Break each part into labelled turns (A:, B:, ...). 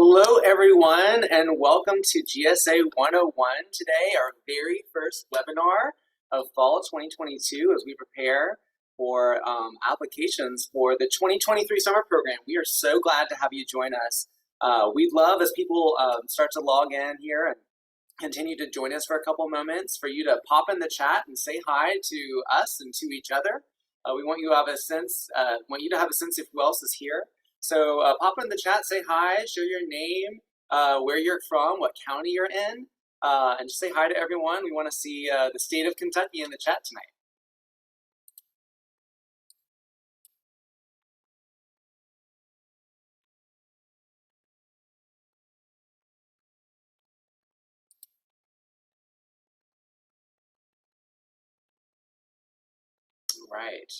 A: Hello, everyone, and welcome to GSA 101 today, our very first webinar of fall 2022 as we prepare for applications for the 2023 summer program. We are so glad to have you join us. We'd love, as people start to log in here and continue to join us for a couple moments, for you to pop in the chat and say hi to us and to each other. We want you to have a sense, of who else is here. So pop in the chat, say hi, show your name, where you're from, what county you're in, and just say hi to everyone. We want to see the state of Kentucky in the chat tonight. Right.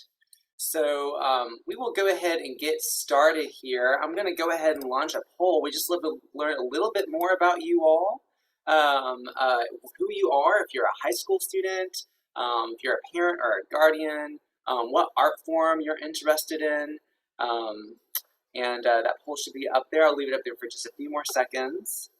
A: So we will go ahead and get started here. I'm going to go ahead and launch a poll. We just love to learn a little bit more about you all, who you are, if you're a high school student, if you're a parent or a guardian, what art form you're interested in, and that poll should be up there. I'll leave it up there for just a few more seconds.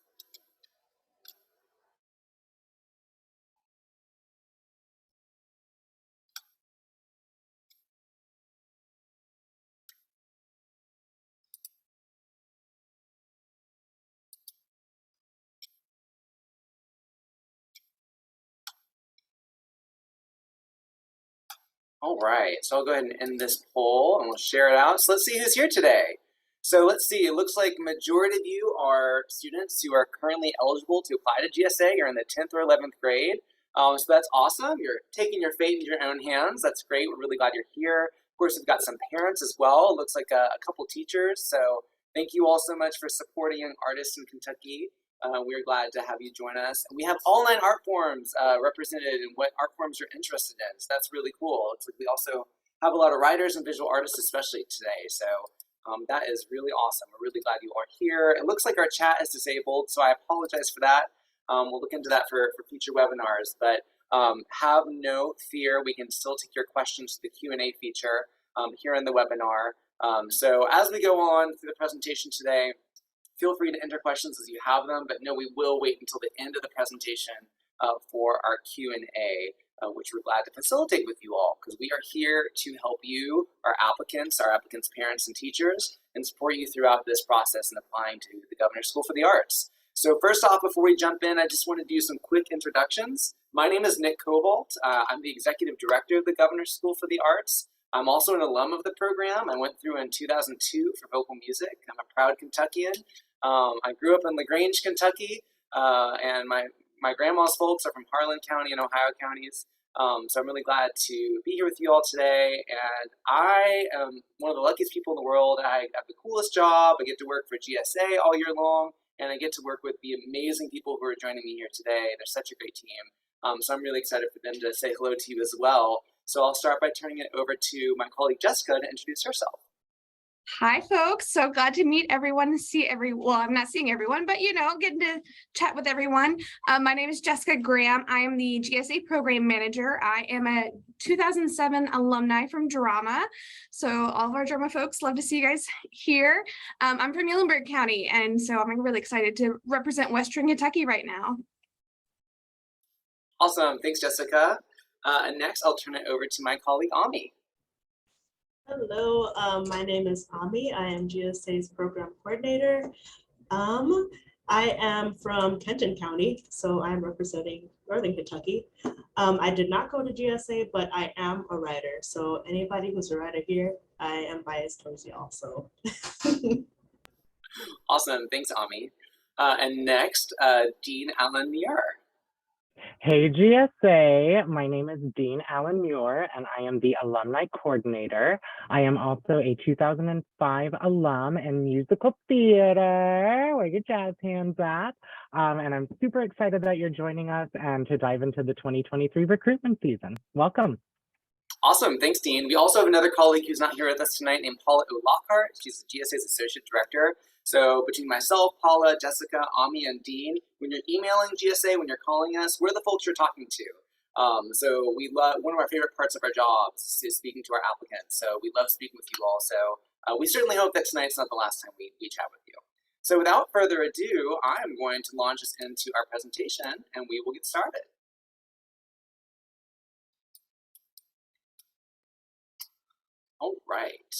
A: All right, so I'll go ahead and end this poll and we'll share it out. So let's see who's here today. So let's see, it looks like majority of you are students who are currently eligible to apply to GSA. You're in the 10th or 11th grade. So that's awesome. You're taking your fate into your own hands. That's great. We're really glad you're here. Of course, we've got some parents as well. It looks like a couple teachers. So thank you all so much for supporting young artists in Kentucky. We're glad to have you join us. And we have all 9 art forms represented and what art forms you're interested in. So that's really cool. It's like we also have a lot of writers and visual artists, especially today. So that is really awesome. We're really glad you are here. It looks like our chat is disabled, so I apologize for that. We'll look into that for future webinars, but have no fear. We can still take your questions to the Q&A feature here in the webinar. So as we go on through the presentation today, feel free to enter questions as you have them, but no, we will wait until the end of the presentation for our Q&A, which we're glad to facilitate with you all, because we are here to help you, our applicants, parents and teachers, and support you throughout this process in applying to the Governor's School for the Arts. So first off, before we jump in, I just want to do some quick introductions. My name is Nick Cobalt. I'm the Executive Director of the Governor's School for the Arts. I'm also an alum of the program. I went through in 2002 for vocal music. I'm a proud Kentuckian. I grew up in LaGrange, Kentucky, and my grandma's folks are from Harlan County and Ohio counties. So I'm really glad to be here with you all today. And I am one of the luckiest people in the world. I have the coolest job. I get to work for GSA all year long, and I get to work with the amazing people who are joining me here today. They're such a great team. So I'm really excited for them to say hello to you as well. So I'll start by turning it over to my colleague Jessica to introduce herself.
B: Hi, folks. So glad to meet everyone and see everyone. Well, I'm not seeing everyone, but, getting to chat with everyone. My name is Jessica Graham. I am the GSA Program Manager. I am a 2007 alumni from drama. So all of our drama folks, love to see you guys here. I'm from Muhlenberg County, and so I'm really excited to represent Western Kentucky right now.
A: Awesome. Thanks, Jessica. And next, I'll turn it over to my colleague, Ami.
C: Hello, my name is Ami. I am GSA's program coordinator. I am from Kenton County, so I'm representing Northern Kentucky. I did not go to GSA, but I am a writer. So anybody who's a writer here, I am biased towards you also.
A: Awesome, thanks, Ami. And next, Dean Allen Muir.
D: Hey GSA, my name is Dean Allen Muir and I am the Alumni Coordinator. I am also a 2005 alum in musical theater, where your jazz hands at. And I'm super excited that you're joining us and to dive into the 2023 recruitment season. Welcome.
A: Awesome, thanks Dean. We also have another colleague who's not here with us tonight named Paula Lockhart. She's GSA's Associate Director. So between myself, Paula, Jessica, Ami, and Dean, when you're emailing GSA, when you're calling us, we're the folks you're talking to. So we love, one of our favorite parts of our jobs is speaking to our applicants. So we love speaking with you all. So we certainly hope that tonight's not the last time we chat with you. So without further ado, I'm going to launch us into our presentation and we will get started. All right.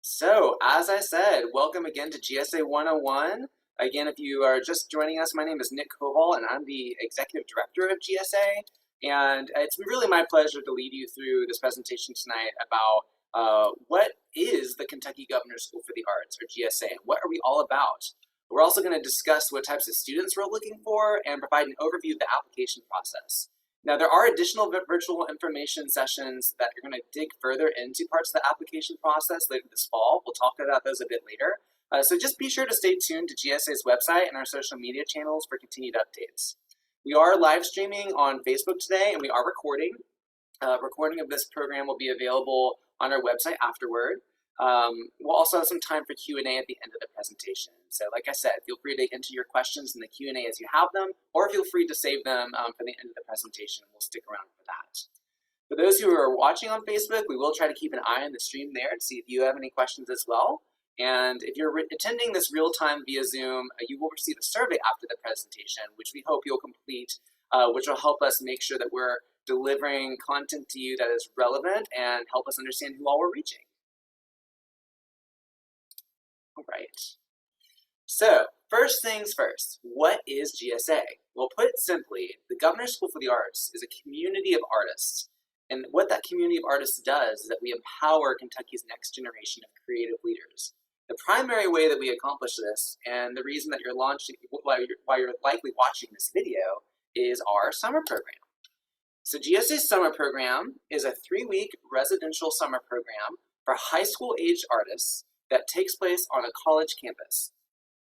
A: So, as I said, welcome again to GSA 101. Again, if you are just joining us, my name is Nick Koval, and I'm the Executive Director of GSA. And it's really my pleasure to lead you through this presentation tonight about what is the Kentucky Governor's School for the Arts, or GSA, and what are we all about? We're also going to discuss what types of students we're looking for and provide an overview of the application process. Now, there are additional virtual information sessions that are going to dig further into parts of the application process later this fall. We'll talk about those a bit later. So just be sure to stay tuned to GSA's website and our social media channels for continued updates. We are live streaming on Facebook today, and we are recording. Recording of this program will be available on our website afterward. We'll also have some time for Q&A at the end of the presentation. So like I said, feel free to enter your questions in the Q&A as you have them, or feel free to save them for the end of the presentation. We'll stick around for that. For those who are watching on Facebook, we will try to keep an eye on the stream there to see if you have any questions as well. And if you're attending this real-time via Zoom, you will receive a survey after the presentation, which we hope you'll complete, which will help us make sure that we're delivering content to you that is relevant and help us understand who all we're reaching. All right. So, first things first, what is GSA? Well, put it simply, the Governor's School for the Arts is a community of artists. And what that community of artists does is that we empower Kentucky's next generation of creative leaders. The primary way that we accomplish this, and the reason that you're launching, why you're likely watching this video, is our summer program. So GSA Summer Program is a 3-week residential summer program for high school-aged artists that takes place on a college campus.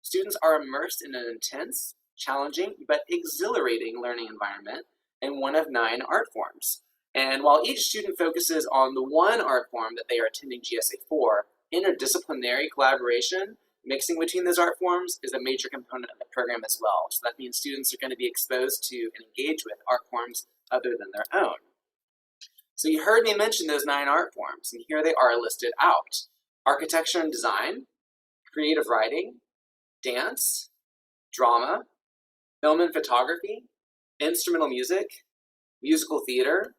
A: Students are immersed in an intense, challenging, but exhilarating learning environment in one of 9 art forms. And while each student focuses on the one art form that they are attending GSA for, interdisciplinary collaboration, mixing between those art forms, is a major component of the program as well. So that means students are going to be exposed to and engage with art forms other than their own. So you heard me mention those 9 art forms, and here they are listed out. Architecture and design, creative writing, dance, drama, film and photography, instrumental music, musical theater,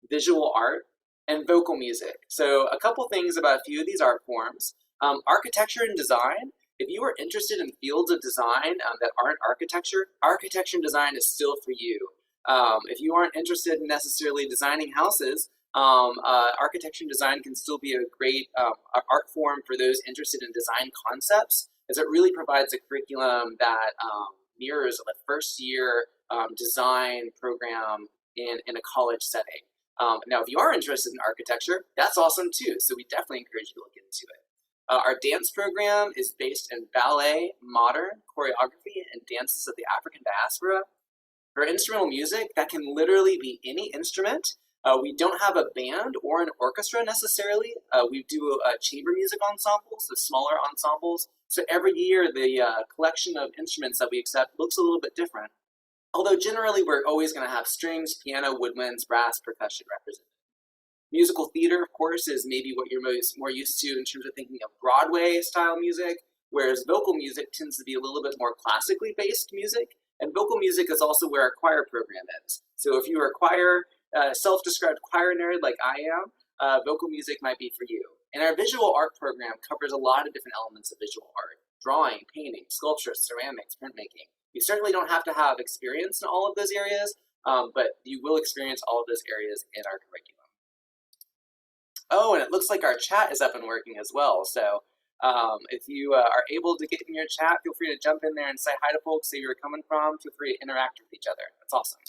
A: visual art, and vocal music. So a couple things about a few of these art forms. Architecture and design, if you are interested in fields of design that aren't architecture, architecture and design is still for you. If you aren't interested in necessarily designing houses, architecture and design can still be a great art form for those interested in design concepts, as it really provides a curriculum that mirrors the first year design program in a college setting. Now, if you are interested in architecture, that's awesome too, so we definitely encourage you to look into it. Our dance program is based in ballet, modern, choreography, and dances of the African diaspora. For instrumental music, that can literally be any instrument. We don't have a band or an orchestra necessarily. We do chamber music ensembles, so smaller ensembles. So every year, the collection of instruments that we accept looks a little bit different. Although generally, we're always going to have strings, piano, woodwinds, brass, percussion represented. Musical theater, of course, is maybe what you're more used to in terms of thinking of Broadway-style music, whereas vocal music tends to be a little bit more classically based music. And vocal music is also where our choir program is. So if you are a choir, self-described choir nerd like I am, vocal music might be for you. And our visual art program covers a lot of different elements of visual art: drawing, painting, sculpture, ceramics, printmaking. You certainly don't have to have experience in all of those areas, but you will experience all of those areas in our curriculum. Oh, and it looks like our chat is up and working as well. So if you are able to get in your chat, feel free to jump in there and say hi to folks, say where you're coming from. Feel free to interact with each other. That's awesome.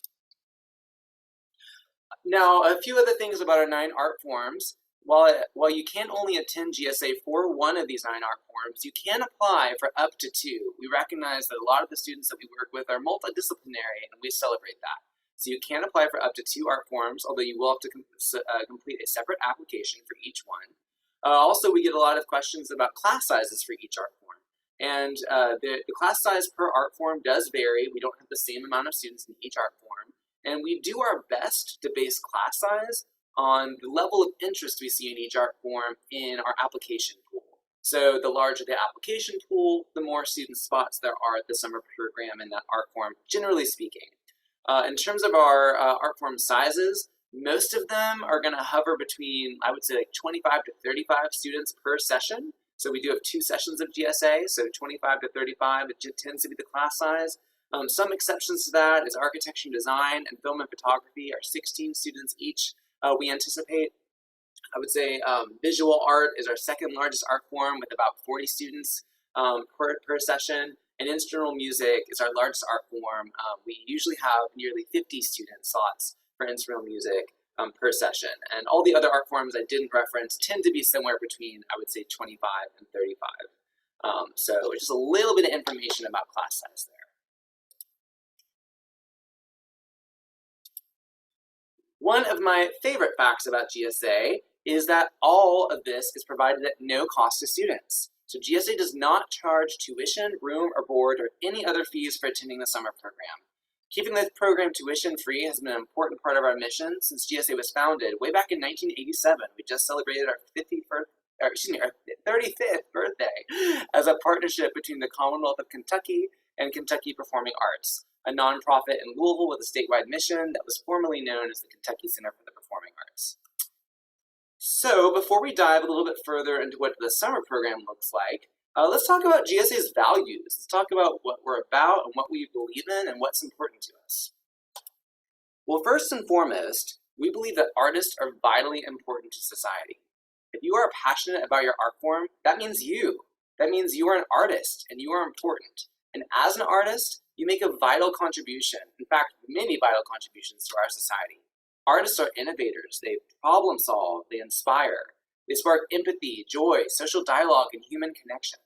A: Now, a few other things about our 9 art forms. While you can only attend GSA for one of these 9 art forms, you can apply for up to 2. We recognize that a lot of the students that we work with are multidisciplinary, and we celebrate that. So you can apply for up to 2 art forms, although you will have to complete a separate application for each one. Also, we get a lot of questions about class sizes for each art form. And the class size per art form does vary. We don't have the same amount of students in each art form. And we do our best to base class size on the level of interest we see in each art form in our application pool. So the larger the application pool, the more student spots there are at the summer program in that art form, generally speaking. In terms of our art form sizes, most of them are going to hover between, I would say, like 25 to 35 students per session. So we do have 2 sessions of GSA, so 25 to 35, it tends to be the class size. Some exceptions to that is architecture and design and film and photography are 16 students each. We anticipate, I would say, visual art is our second largest art form with about 40 students per session. And instrumental music is our largest art form. We usually have nearly 50 student slots for instrumental music per session. And all the other art forms I didn't reference tend to be somewhere between, I would say, 25 and 35. So just a little bit of information about class size there. One of my favorite facts about GSA is that all of this is provided at no cost to students. So GSA does not charge tuition, room, or board, or any other fees for attending the summer program. Keeping the program tuition free has been an important part of our mission since GSA was founded way back in 1987. We just celebrated our 35th birthday as a partnership between the Commonwealth of Kentucky and Kentucky Performing Arts, a nonprofit in Louisville with a statewide mission that was formerly known as the Kentucky Center for the Performing Arts. So before we dive a little bit further into what the summer program looks like, let's talk about GSA's values. Let's talk about what we're about and what we believe in and what's important to us. Well, first and foremost, we believe that artists are vitally important to society. If you are passionate about your art form, that means you. That means you are an artist and you are important. And as an artist, you make a vital contribution, in fact, many vital contributions to our society. Artists are innovators. They problem solve, they inspire. They spark empathy, joy, social dialogue, and human connection.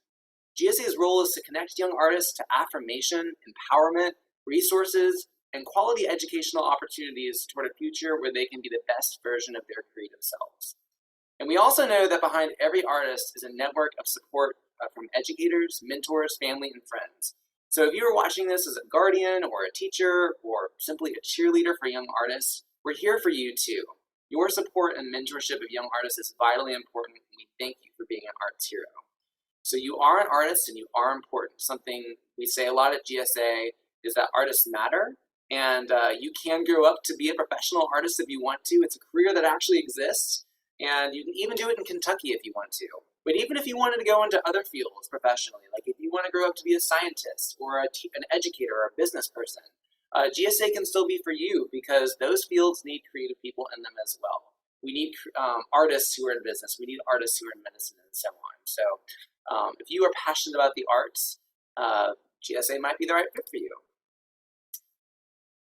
A: GSA's role is to connect young artists to affirmation, empowerment, resources, and quality educational opportunities toward a future where they can be the best version of their creative selves. And we also know that behind every artist is a network of support from educators, mentors, family, and friends. So if you are watching this as a guardian or a teacher or simply a cheerleader for young artists, we're here for you too. Your support and mentorship of young artists is vitally important, and we thank you for being an arts hero. So you are an artist and you are important. Something we say a lot at GSA is that artists matter, and you can grow up to be a professional artist if you want to. It's a career that actually exists, and you can even do it in Kentucky if you want to. But even if you wanted to go into other fields professionally, like if you want to grow up to be a scientist or an educator or a business person, GSA can still be for you because those fields need creative people in them as well. We need artists who are in business. We need artists who are in medicine and so on. So if you are passionate about the arts, GSA might be the right fit for you.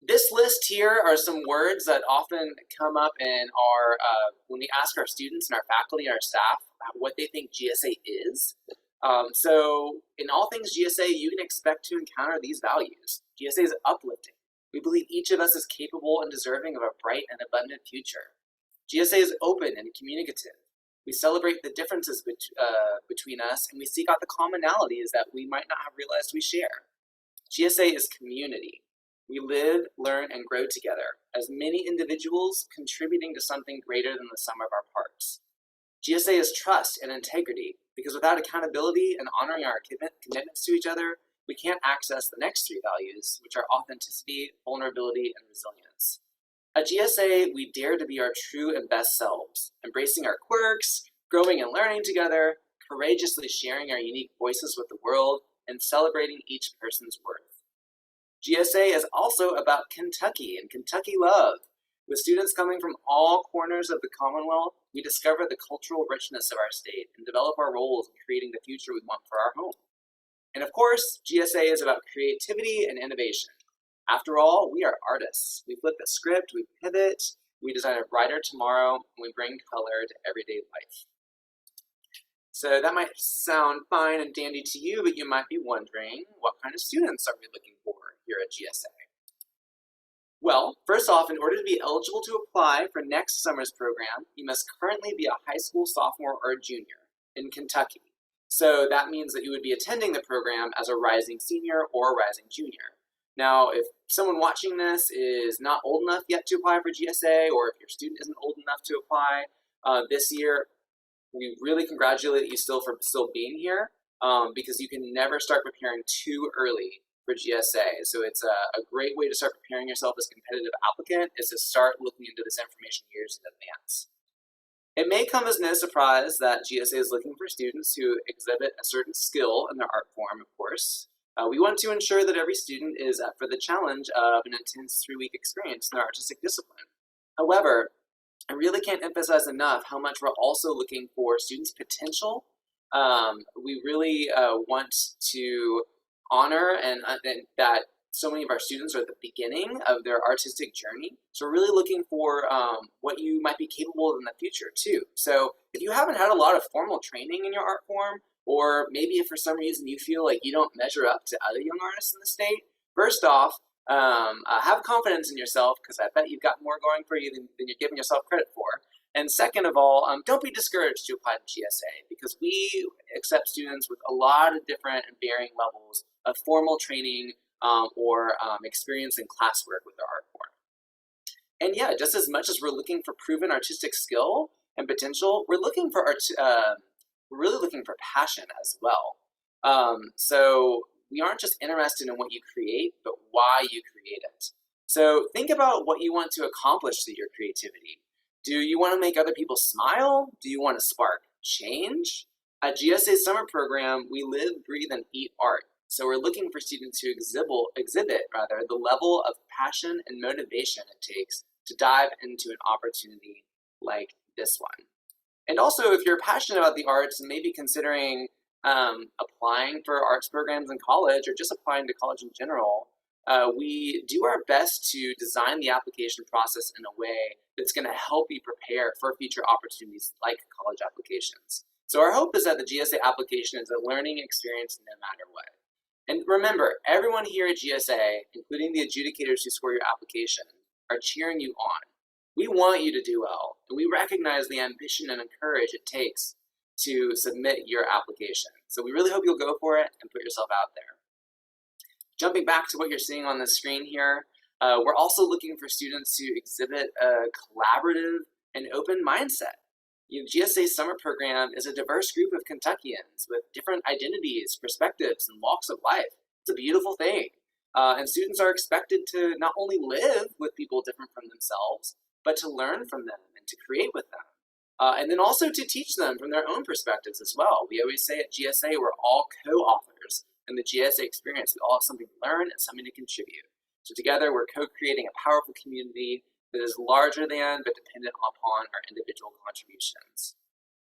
A: This list here are some words that often come up in our, when we ask our students and our faculty and our staff about what they think GSA is. So in all things GSA, you can expect to encounter these values. GSA is uplifting. We believe each of us is capable and deserving of a bright and abundant future. GSA is open and communicative. We celebrate the differences between us, and we seek out the commonalities that we might not have realized we share. GSA is community. We live, learn, and grow together as many individuals contributing to something greater than the sum of our parts. GSA is trust and integrity, because without accountability and honoring our commitments to each other, we can't access the next 3 values, which are authenticity, vulnerability, and resilience. At GSA, we dare to be our true and best selves, embracing our quirks, growing and learning together, courageously sharing our unique voices with the world, and celebrating each person's worth. GSA is also about Kentucky and Kentucky love. With students coming from all corners of the Commonwealth, we discover the cultural richness of our state and develop our roles in creating the future we want for our home. And of course, GSA is about creativity and innovation. After all, we are artists. We flip the script, we pivot, we design a brighter tomorrow, and we bring color to everyday life. So that might sound fine and dandy to you, but you might be wondering, what kind of students are we looking for here at GSA? Well, first off, in order to be eligible to apply for next summer's program, you must currently be a high school sophomore or junior in Kentucky. So that means that you would be attending the program as a rising senior or a rising junior. Now, if someone watching this is not old enough yet to apply for GSA, or if your student isn't old enough to apply this year, we really congratulate you still for still being here, because you can never start preparing too early for GSA. So it's a great way to start preparing yourself as a competitive applicant is to start looking into this information years in advance. It may come as no surprise that GSA is looking for students who exhibit a certain skill in their art form, of course. We want to ensure that every student is up for the challenge of an intense 3-week experience in their artistic discipline. However, I really can't emphasize enough how much we're also looking for students' potential. We really want to honor and that so many of our students are at the beginning of their artistic journey. So we're really looking for what you might be capable of in the future too. So if you haven't had a lot of formal training in your art form, or maybe if for some reason you feel like you don't measure up to other young artists in the state, first off, have confidence in yourself, because I bet you've got more going for you than you're giving yourself credit for. And second of all, don't be discouraged to apply to GSA, because we accept students with a lot of different and varying levels of formal training or experience in classwork with their art form. And yeah, just as much as we're looking for proven artistic skill and potential, we're looking for we're really looking for passion as well. So we aren't just interested in what you create, but why you create it. So think about what you want to accomplish through your creativity. Do you want to make other people smile? Do you want to spark change? At GSA Summer Program, we live, breathe, and eat art. So we're looking for students who exhibit the level of passion and motivation it takes to dive into an opportunity like this one. And also, if you're passionate about the arts and maybe considering applying for arts programs in college or just applying to college in general, we do our best to design the application process in a way that's going to help you prepare for future opportunities like college applications. So our hope is that the GSA application is a learning experience no matter what. And remember, everyone here at GSA, including the adjudicators who score your application, are cheering you on. We want you to do well, and we recognize the ambition and courage it takes to submit your application. So we really hope you'll go for it and put yourself out there. Jumping back to what you're seeing on the screen here, we're also looking for students who exhibit a collaborative and open mindset. GSA Summer Program is a diverse group of Kentuckians with different identities, perspectives, and walks of life. It's a beautiful thing. And students are expected to not only live with people different from themselves, but to learn from them and to create with them. And then also to teach them from their own perspectives as well. We always say at GSA, we're all co-authors in the GSA experience. We all have something to learn and something to contribute. So together, we're co-creating a powerful community that is larger than but dependent upon our individual contributions.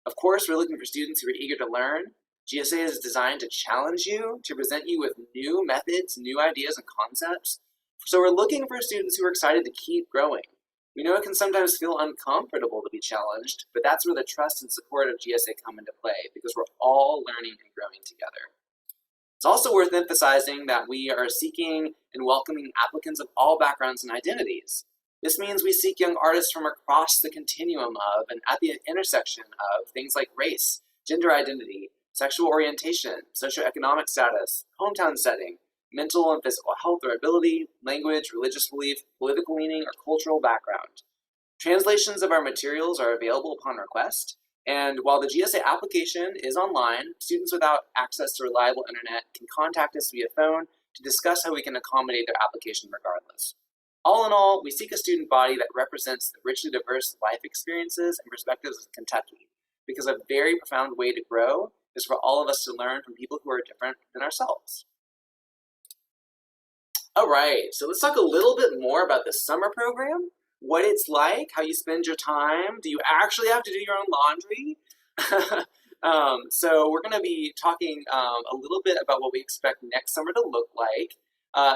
A: Of course, we're looking for students who are eager to learn. GSA is designed to challenge you, to present you with new methods, new ideas, and concepts. So we're looking for students who are excited to keep growing. We know it can sometimes feel uncomfortable to be challenged, but that's where the trust and support of GSA come into play, because we're all learning and growing together. It's also worth emphasizing that we are seeking and welcoming applicants of all backgrounds and identities. This means we seek young artists from across the continuum of and at the intersection of things like race, gender identity, sexual orientation, socioeconomic status, hometown setting, mental and physical health or ability, language, religious belief, political leaning, or cultural background. Translations of our materials are available upon request, and while the GSA application is online, students without access to reliable internet can contact us via phone to discuss how we can accommodate their application regardless. All in all, we seek a student body that represents the richly diverse life experiences and perspectives of Kentucky, because a very profound way to grow is for all of us to learn from people who are different than ourselves. All right, so let's talk a little bit more about the summer program, what it's like, how you spend your time. Do you actually have to do your own laundry? So we're going to be talking a little bit about what we expect next summer to look like.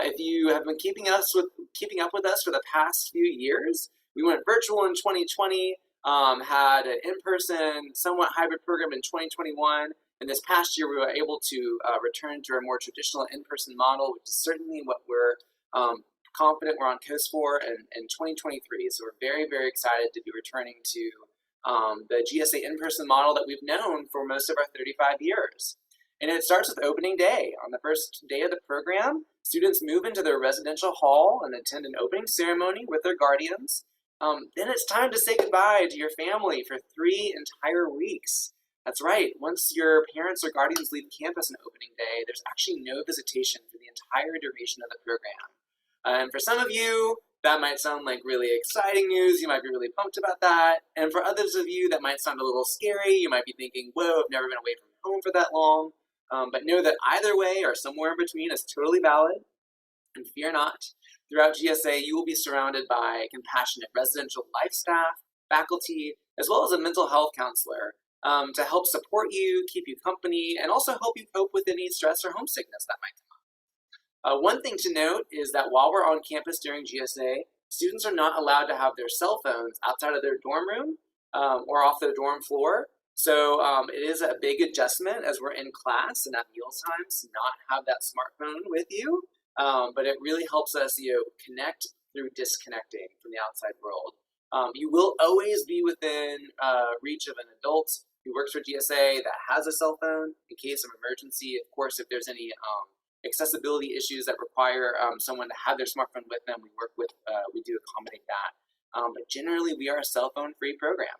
A: If you have been keeping up with us for the past few years, we went virtual in 2020, had an in-person, somewhat hybrid program in 2021, and this past year we were able to return to a more traditional in-person model, which is certainly what we're confident we're on course for in 2023. So we're very, very excited to be returning to the GSA in-person model that we've known for most of our 35 years. And it starts with opening day. On the first day of the program, students move into their residential hall and attend an opening ceremony with their guardians. Then it's time to say goodbye to your family for 3 entire weeks. That's right, once your parents or guardians leave campus on opening day, there's actually no visitation for the entire duration of the program. And for some of you, that might sound like really exciting news. You might be really pumped about that. And for others of you, that might sound a little scary. You might be thinking, whoa, I've never been away from home for that long. But know that either way or somewhere in between is totally valid. And fear not, throughout GSA, you will be surrounded by compassionate residential life staff, faculty, as well as a mental health counselor to help support you, keep you company, and also help you cope with any stress or homesickness that might come up. One thing to note is that while we're on campus during GSA, students are not allowed to have their cell phones outside of their dorm room or off their dorm floor. So it is a big adjustment as we're in class and at mealtime to not have that smartphone with you. But it really helps us, connect through disconnecting from the outside world. You will always be within reach of an adult who works for GSA that has a cell phone in case of emergency. Of course, if there's any accessibility issues that require someone to have their smartphone with them, we do accommodate that. But generally, we are a cell phone free program.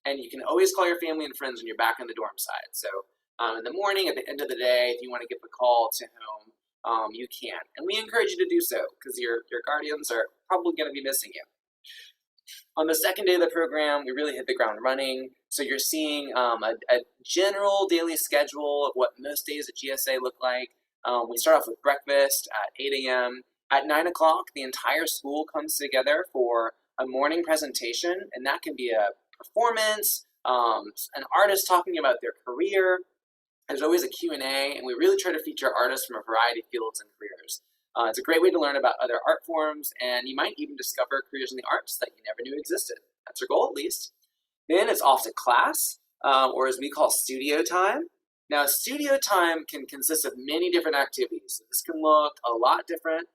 A: And you can always call your family and friends when you're back on the dorm side. So in the morning, at the end of the day, if you want to give a call to home, you can. And we encourage you to do so because your guardians are probably going to be missing you. On the second day of the program, we really hit the ground running. So you're seeing a general daily schedule of what most days at GSA look like. We start off with breakfast at 8 a.m. At 9 o'clock, the entire school comes together for a morning presentation, and that can be a performance, an artist talking about their career. There's always a Q&A, and we really try to feature artists from a variety of fields and careers. It's a great way to learn about other art forms, and you might even discover careers in the arts that you never knew existed. That's our goal, at least. Then it's off to class, or as we call studio time. Now, studio time can consist of many different activities. This can look a lot different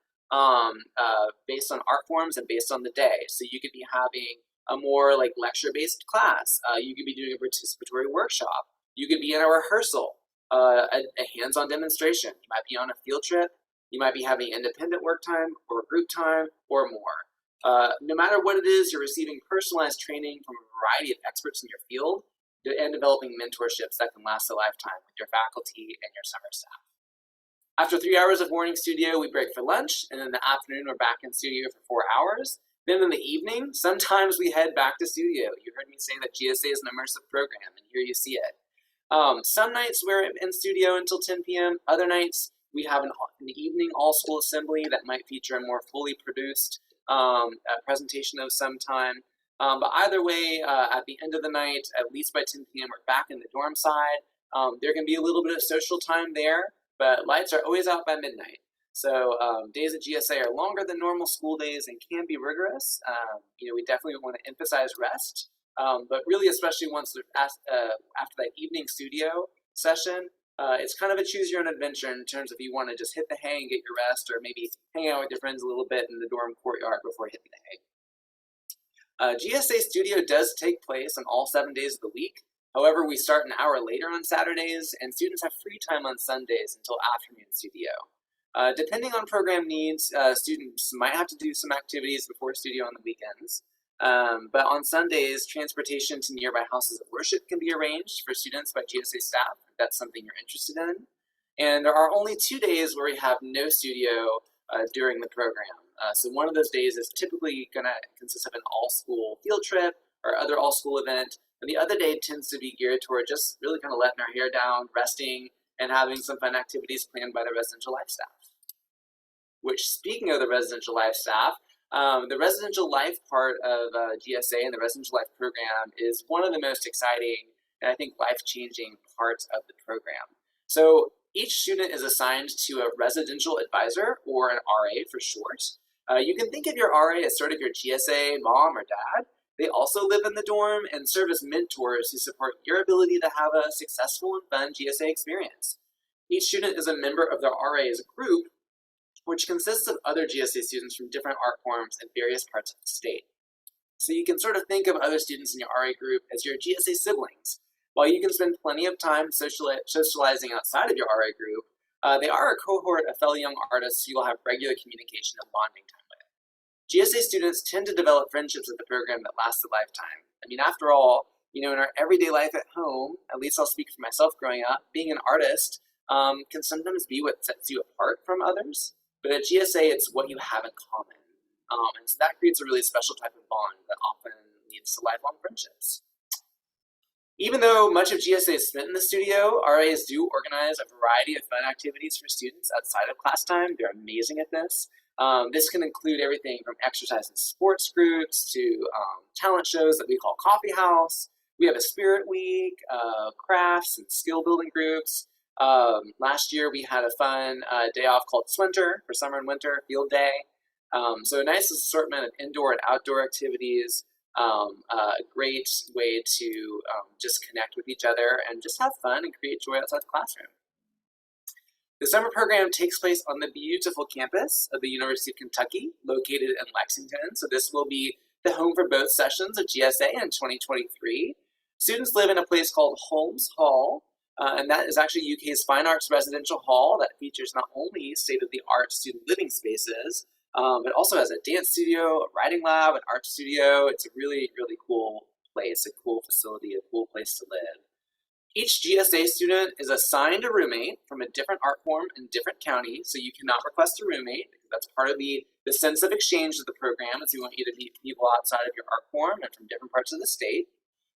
A: based on art forms and based on the day. So you could be having a more like lecture-based class. You could be doing a participatory workshop. You could be in a rehearsal, a hands-on demonstration. You might be on a field trip. You might be having independent work time or group time or more. No matter what it is, you're receiving personalized training from a variety of experts in your field and developing mentorships that can last a lifetime with your faculty and your summer staff. After 3 hours of morning studio, we break for lunch, and in the afternoon, we're back in studio for 4 hours. Then in the evening, sometimes we head back to studio. You heard me say that GSA is an immersive program, and here you see it. Some nights we're in studio until 10 p.m. Other nights, we have an evening all-school assembly that might feature a more fully produced presentation of some time. But either way, at the end of the night, at least by 10 p.m., we're back in the dorm side. There can be a little bit of social time there, but lights are always out by midnight. So days at GSA are longer than normal school days and can be rigorous. We definitely want to emphasize rest, but really, especially once after that evening studio session, it's kind of a choose your own adventure in terms of you want to just hit the hay and get your rest, or maybe hang out with your friends a little bit in the dorm courtyard before hitting the hay. GSA studio does take place on all 7 days of the week. However, we start an hour later on Saturdays, and students have free time on Sundays until afternoon studio. Depending on program needs, students might have to do some activities before studio on the weekends. But on Sundays, transportation to nearby houses of worship can be arranged for students by GSA staff, if that's something you're interested in. And there are only 2 days where we have no studio during the program. So one of those days is typically going to consist of an all-school field trip or other all-school event. And the other day tends to be geared toward just really kind of letting our hair down, resting, and having some fun activities planned by the residential life staff. Which, speaking of the residential life staff, the residential life part of GSA and the residential life program is one of the most exciting and I think life-changing parts of the program. So each student is assigned to a residential advisor, or an RA for short. You can think of your RA as sort of your GSA mom or dad. They also live in the dorm and serve as mentors who support your ability to have a successful and fun GSA experience. Each student is a member of their RA's group, which consists of other GSA students from different art forms in various parts of the state. So you can sort of think of other students in your RA group as your GSA siblings. While you can spend plenty of time socializing outside of your RA group, they are a cohort of fellow young artists who you'll have regular communication and bonding time with. GSA students tend to develop friendships with the program that last a lifetime. I mean, after all, in our everyday life at home, at least I'll speak for myself growing up, being an artist can sometimes be what sets you apart from others. But at GSA, it's what you have in common. And so that creates a really special type of bond that often leads to lifelong friendships. Even though much of GSA is spent in the studio, RAs do organize a variety of fun activities for students outside of class time. They're amazing at this. This can include everything from exercise and sports groups to talent shows that we call Coffee House. We have a Spirit Week, crafts and skill building groups. Last year we had a fun day off called Swinter for summer and winter, field day. So a nice assortment of indoor and outdoor activities, a great way to just connect with each other and just have fun and create joy outside the classroom. The summer program takes place on the beautiful campus of the University of Kentucky, located in Lexington. So this will be the home for both sessions of GSA in 2023. Students live in a place called Holmes Hall, and that is actually UK's fine arts residential hall that features not only state-of-the-art student living spaces, but also has a dance studio, a writing lab, an art studio. It's a really, really cool place, a cool facility, a cool place to live. Each GSA student is assigned a roommate from a different art form in different counties, so you cannot request a roommate. That's part of the sense of exchange of the program, is we want you to meet people outside of your art form and from different parts of the state.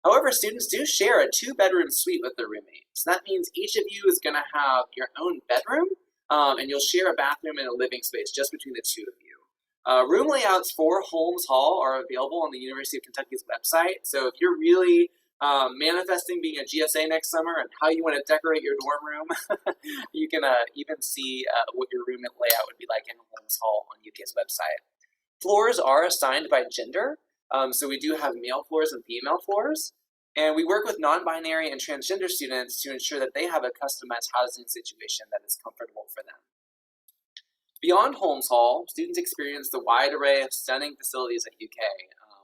A: However, students do share a 2-bedroom suite with their roommate. So that means each of you is going to have your own bedroom, and you'll share a bathroom and a living space just between the two of you. Room layouts for Holmes Hall are available on the University of Kentucky's website. So if you're really manifesting being a GSA next summer and how you want to decorate your dorm room, you can even see what your room layout would be like in Holmes Hall on UK's website. Floors are assigned by gender. So we do have male floors and female floors. And we work with non-binary and transgender students to ensure that they have a customized housing situation that is comfortable for them. Beyond Holmes Hall, students experience the wide array of stunning facilities at UK.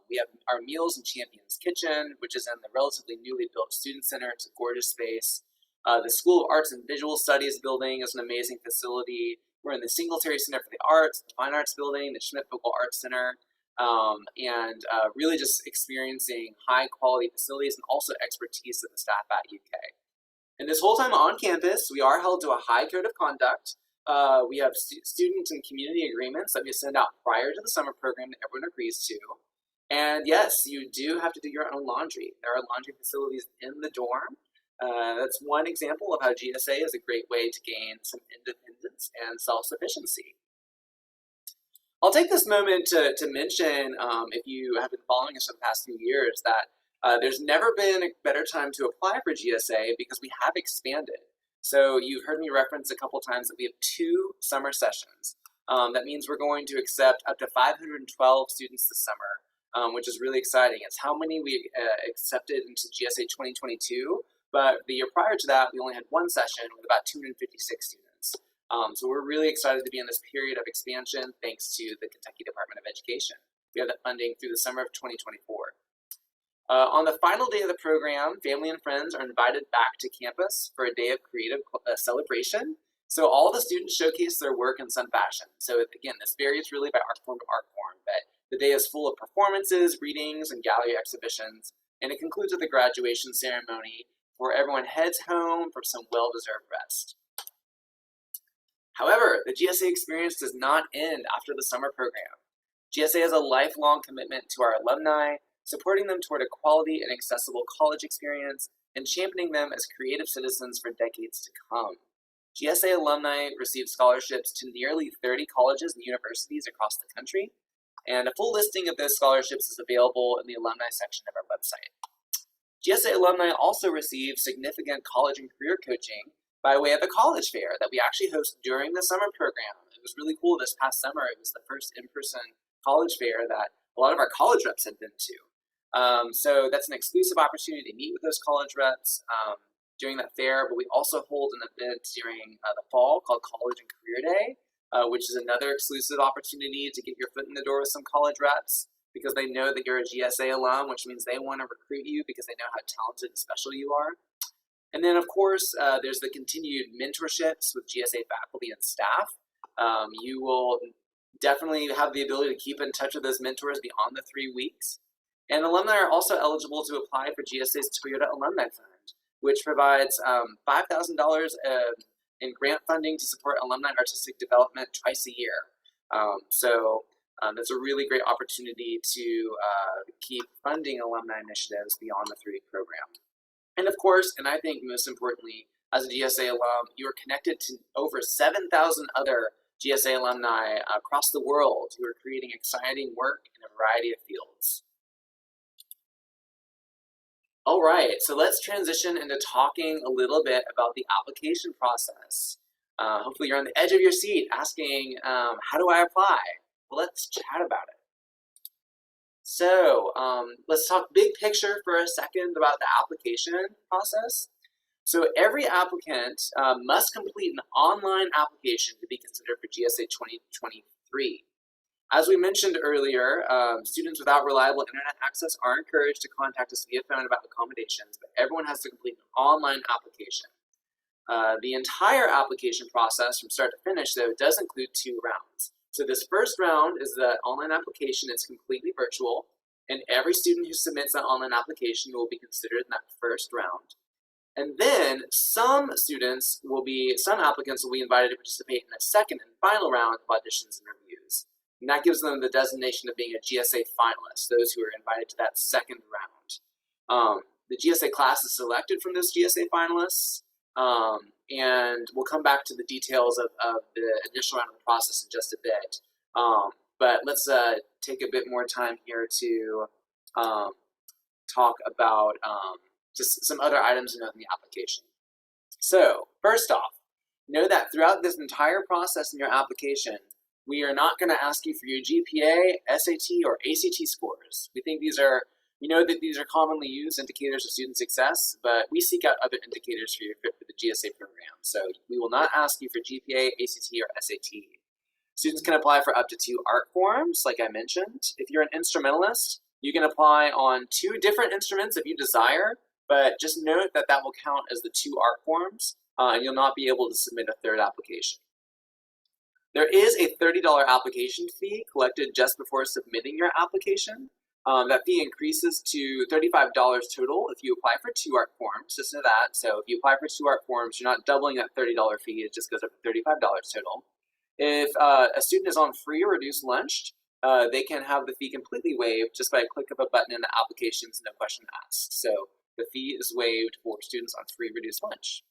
A: We have our Meals and Champions Kitchen, which is in the relatively newly built Student Center. It's a gorgeous space. The School of Arts and Visual Studies building is an amazing facility. We're in the Singletary Center for the Arts, the Fine Arts building, the Schmidt-Vogel Arts Center, and really just experiencing high quality facilities and also expertise of the staff at UK. And this whole time on campus, we are held to a high code of conduct. We have student and community agreements that we send out prior to the summer program that everyone agrees to. And yes, you do have to do your own laundry. There are laundry facilities in the dorm. That's one example of how GSA is a great way to gain some independence and self-sufficiency. I'll take this moment to mention, if you have been following us for the past few years, that there's never been a better time to apply for GSA because we have expanded. So you've heard me reference a couple times that we have 2 summer sessions. That means we're going to accept up to 512 students this summer, which is really exciting. It's how many we accepted into GSA 2022, but the year prior to that, we only had 1 session with about 256 students. So we're really excited to be in this period of expansion thanks to the Kentucky Department of Education. We have that funding through the summer of 2024. On the final day of the program, family and friends are invited back to campus for a day of creative celebration. So all the students showcase their work in some fashion. So again, this varies really by art form to art form, but the day is full of performances, readings, and gallery exhibitions, and it concludes with a graduation ceremony where everyone heads home for some well-deserved rest. However, the GSA experience does not end after the summer program. GSA has a lifelong commitment to our alumni, supporting them toward a quality and accessible college experience, and championing them as creative citizens for decades to come. GSA alumni receive scholarships to nearly 30 colleges and universities across the country, and a full listing of those scholarships is available in the alumni section of our website. GSA alumni also receive significant college and career coaching by way of a college fair that we actually host during the summer program. It was really cool this past summer. It was the first in-person college fair that a lot of our college reps had been to. So that's an exclusive opportunity to meet with those college reps during that fair, but we also hold an event during the fall called College and Career Day, which is another exclusive opportunity to get your foot in the door with some college reps. because they know that you're a GSA alum, which means they want to recruit you because they know how talented and special you are. And then, of course, there's the continued mentorships with GSA faculty and staff. You will definitely have the ability to keep in touch with those mentors beyond the 3 weeks. And alumni are also eligible to apply for GSA's Toyota Alumni Fund, which provides $5,000 in grant funding to support alumni artistic development twice a year. That's a really great opportunity to keep funding alumni initiatives beyond the 3-week program. And of course, and I think most importantly, as a GSA alum, you are connected to over 7,000 other GSA alumni across the world who are creating exciting work in a variety of fields. All right, so let's transition into talking a little bit about the application process. Hopefully you're on the edge of your seat asking, how do I apply? Well, let's chat about it. So let's talk big picture for a second about the application process. So every applicant must complete an online application to be considered for GSA 2023. As we mentioned earlier, students without reliable internet access are encouraged to contact us via phone about accommodations, but everyone has to complete an online application. The entire application process from start to finish, though, does include 2 rounds. So this first round is the online application. It's completely virtual, and every student who submits that online application will be considered in that first round. And then some applicants will be invited to participate in a second and final round of auditions and reviews. And that gives them the designation of being a GSA finalist, those who are invited to that second round. The GSA class is selected from those GSA finalists, and we'll come back to the details of the initial round of the process in just a bit. But let's take a bit more time here to talk about just some other items to note in the application. So first off, know that throughout this entire process in your application, we are not going to ask you for your GPA, SAT, or ACT scores. We know that these are commonly used indicators of student success, but we seek out other indicators for your fit for the GSA program. So we will not ask you for GPA, ACT, or SAT. Students can apply for up to 2 art forms, like I mentioned. If you're an instrumentalist, you can apply on 2 different instruments if you desire, but just note that that will count as the 2 art forms, and you'll not be able to submit a 3rd application. There is a $30 application fee collected just before submitting your application. That fee increases to $35 total if you apply for 2 art forms, just know that. So if you apply for 2 art forms, you're not doubling that $30 fee, it just goes up to $35 total. If a student is on free or reduced lunch, they can have the fee completely waived just by a click of a button in the applications, no question asked. So the fee is waived for students on free reduced lunch.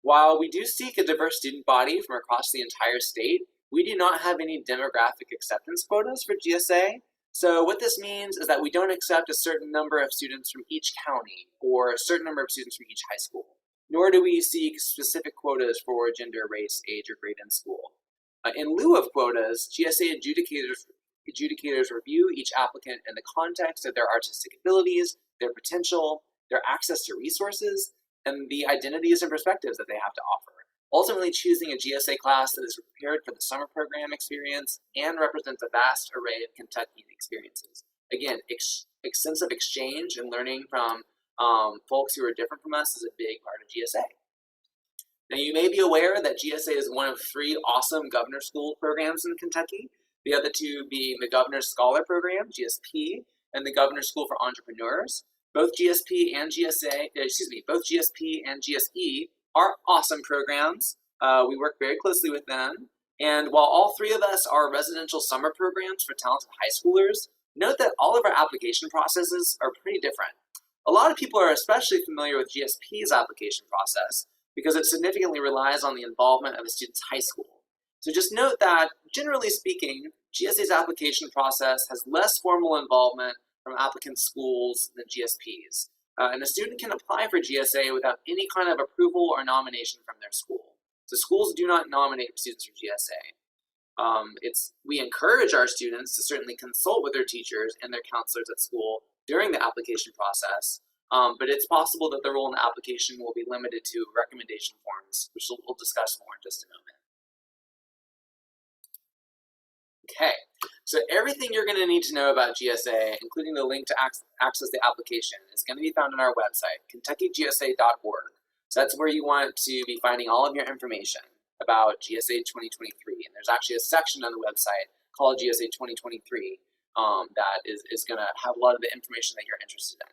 A: While we do seek a diverse student body from across the entire state, we do not have any demographic acceptance quotas for GSA. So what this means is that we don't accept a certain number of students from each county or a certain number of students from each high school, nor do we seek specific quotas for gender, race, age, or grade in school. In lieu of quotas, GSA adjudicators review each applicant in the context of their artistic abilities, their potential, their access to resources, and the identities and perspectives that they have to offer, ultimately choosing a GSA class that is prepared for the summer program experience and represents a vast array of Kentucky experiences. Again, extensive exchange and learning from folks who are different from us is a big part of GSA. Now, you may be aware that GSA is one of 3 awesome Governor School programs in Kentucky, the other 2 being the Governor's Scholar Program, GSP, and the Governor School for Entrepreneurs. Both GSP and GSE are awesome programs. We work very closely with them. And while all 3 of us are residential summer programs for talented high schoolers, note that all of our application processes are pretty different. A lot of people are especially familiar with GSP's application process because it significantly relies on the involvement of a student's high school. So just note that, generally speaking, GSA's application process has less formal involvement from applicant schools than GSP's. And a student can apply for GSA without any kind of approval or nomination from their school. So schools do not nominate students for GSA. We encourage our students to certainly consult with their teachers and their counselors at school during the application process, but it's possible that the role in the application will be limited to recommendation forms, which we'll discuss more in just a moment. Okay, So everything you're going to need to know about GSA, including the link to access the application, is going to be found on our website, KentuckyGSA.org. So that's where you want to be finding all of your information about GSA 2023. And there's actually a section on the website called GSA 2023 that is going to have a lot of the information that you're interested in.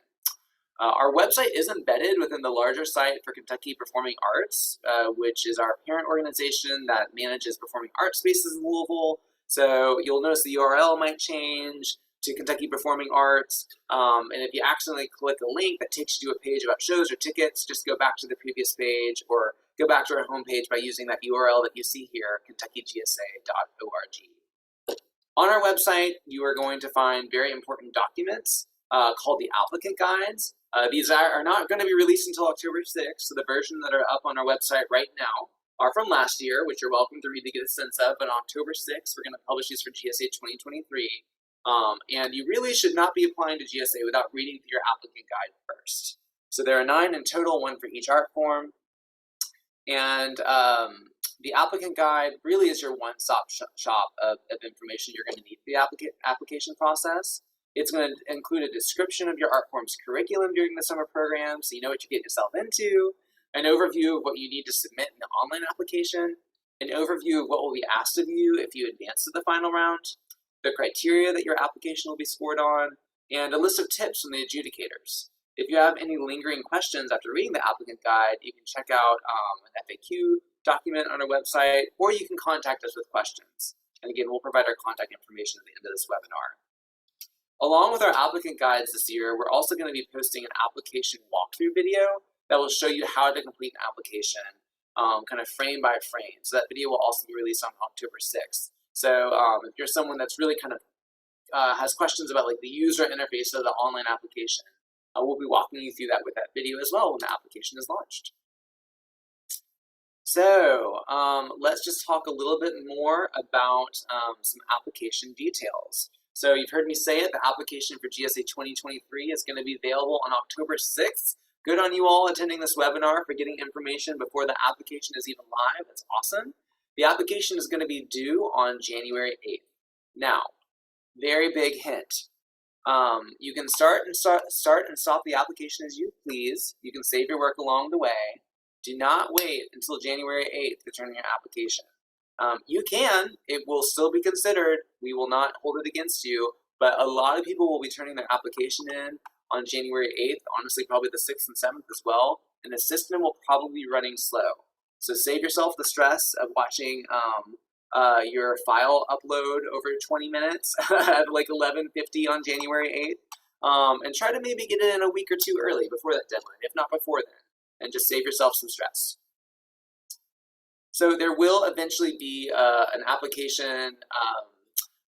A: Our website is embedded within the larger site for Kentucky Performing Arts, which is our parent organization that manages performing arts spaces in Louisville. So you'll notice the URL might change to Kentucky Performing Arts. And if you accidentally click a link that takes you to a page about shows or tickets, just go back to the previous page or go back to our homepage by using that URL that you see here, KentuckyGSA.org. On our website, you are going to find very important documents called the Applicant Guides. These are not going to be released until October 6th, so the version that are up on our website right now are from last year, which you're welcome to read to get a sense of, but on October 6th, we're going to publish these for GSA 2023. And you really should not be applying to GSA without reading through your applicant guide first. So there are 9 in total, 1 for each art form. And the applicant guide really is your one-stop shop of information you're going to need for the application process. It's going to include a description of your art form's curriculum during the summer program, so you know what you get yourself into, an overview of what you need to submit in the online application, an overview of what will be asked of you if you advance to the final round, the criteria that your application will be scored on, and a list of tips from the adjudicators. If you have any lingering questions after reading the applicant guide, you can check out an FAQ document on our website, or you can contact us with questions. And again, we'll provide our contact information at the end of this webinar. Along with our applicant guides this year, we're also going to be posting an application walkthrough video that will show you how to complete an application kind of frame by frame. So that video will also be released on October 6th. So if you're someone that's really kind of has questions about like the user interface of the online application, we'll be walking you through that with that video as well when the application is launched. So let's just talk a little bit more about some application details. So you've heard me say it, the application for GSA 2023 is going to be available on October 6th. Good on you all attending this webinar for getting information before the application is even live. That's awesome. The application is going to be due on January 8th. Now, very big hint. You can start and stop the application as you please. You can save your work along the way. Do not wait until January 8th to turn in your application. You can, it will still be considered. We will not hold it against you, but a lot of people will be turning their application in on January 8th, honestly probably the 6th and 7th as well, and the system will probably be running slow. So save yourself the stress of watching your file upload over 20 minutes at like 11:50 on January 8th, and try to maybe get it in a week or 2 early before that deadline, if not before then, and just save yourself some stress. So there will eventually be an application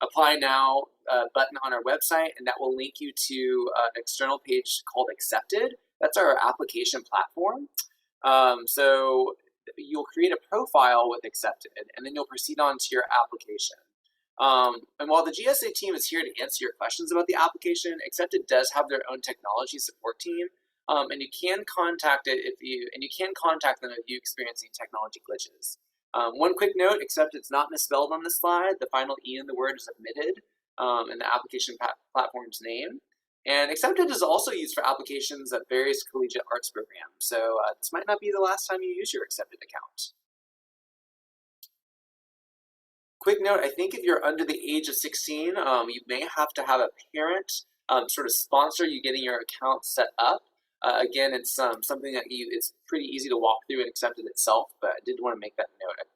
A: apply now button on our website, and that will link you to an external page called Accepted. That's our application platform. So you'll create a profile with Accepted, and then you'll proceed on to your application. And while the GSA team is here to answer your questions about the application, Accepted does have their own technology support team. And you can contact them if you experiencing technology glitches. One quick note, except it's not misspelled on this slide. The final E in the word is omitted in the application platform's name. And Accepted is also used for applications at various collegiate arts programs. So this might not be the last time you use your Accepted account. Quick note, I think if you're under the age of 16, you may have to have a parent sort of sponsor you getting your account set up. Again, it's something that it's pretty easy to walk through and Accepted itself, but I did want to make that note.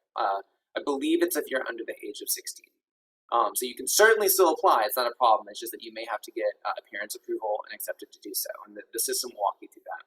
A: I believe it's if you're under the age of 16. So you can certainly still apply. It's not a problem. It's just that you may have to get a parent's approval and Accepted to do so, and the system will walk you through that.